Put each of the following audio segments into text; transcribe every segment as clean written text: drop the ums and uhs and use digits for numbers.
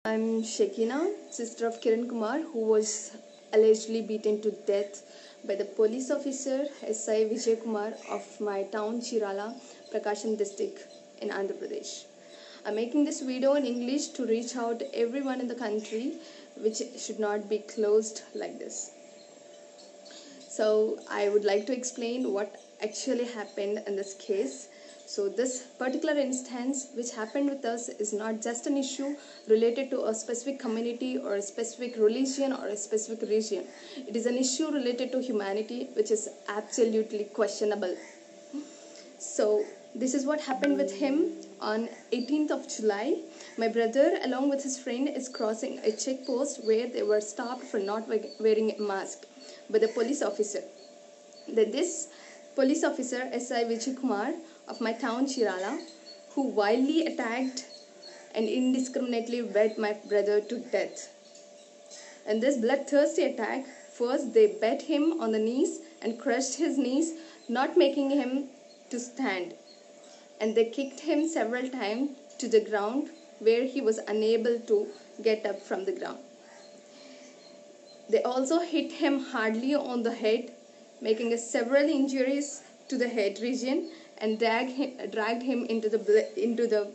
I'm Shekina, sister of Kiran Kumar, who was allegedly beaten to death by the police officer SI Vijay Kumar of my town Chirala, Prakasham district in Andhra Pradesh. I'm making this video in English to reach out to everyone in the country, which should not be closed like this. So I would like to explain what actually happened in this case. So this particular instance which happened with us is not just an issue related to a specific community or a specific religion or a specific region. It is an issue related to humanity which is absolutely questionable. So this is what happened with him on 18th of July. My brother along with his friend is crossing a check post where they were stopped for not wearing a mask by the police officer. Then this police officer SI Vijay Kumar of my town Chirala, who wildly attacked and indiscriminately beat my brother to death. In this bloodthirsty attack, first they beat him on the knees and crushed his knees, not making him to stand. And they kicked him several times to the ground where he was unable to get up from the ground. They also hit him hardly on the head, making several injuries to the head region and dragged him into the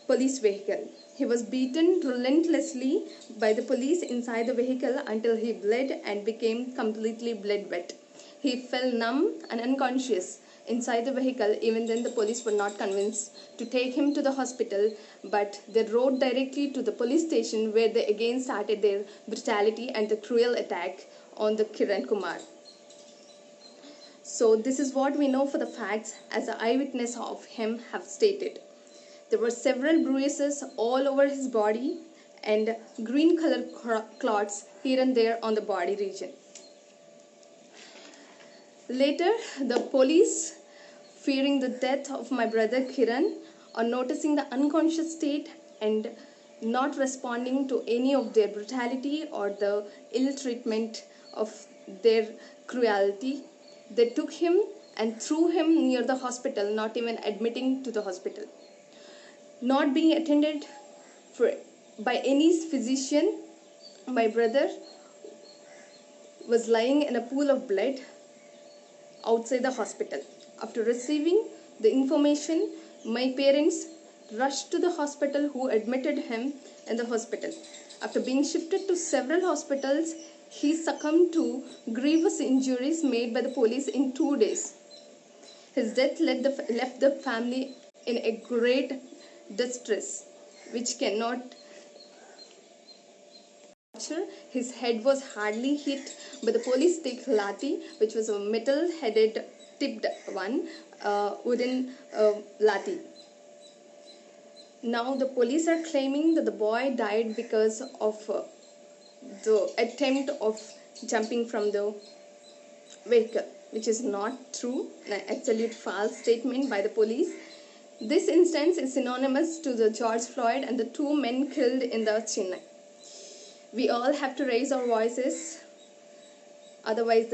police vehicle. He was beaten relentlessly by the police inside the vehicle until he bled and became completely blood wet. He fell numb and unconscious inside the vehicle. Even then the police were not convinced to take him to the hospital, but they rode directly to the police station where they again started their brutality and the cruel attack on the Kiran Kumar. So this is what we know for the facts as the eyewitness of him have stated. There were several bruises all over his body and green colored clots here and there on the body region. Later, the police, fearing the death of my brother Kiran, on noticing the unconscious state and not responding to any of their brutality or the ill treatment of their cruelty, they took him and threw him near the hospital, not even admitting to the hospital. Not being attended by any physician, my brother was lying in a pool of blood outside the hospital. After receiving the information, my parents rushed to the hospital who admitted him in the hospital. After being shifted to several hospitals, he succumbed to grievous injuries made by the police in 2 days. His death left the family in a great distress, which cannot. His head was hardly hit by the police stick lathi, which was a metal-headed tipped one, wooden lathi. Now the police are claiming that the boy died because of the attempt of jumping from the vehicle, which is not true, an absolute false statement by the police. This instance is synonymous to the George Floyd and the 2 men killed in the Chennai. We all have to raise our voices, otherwise the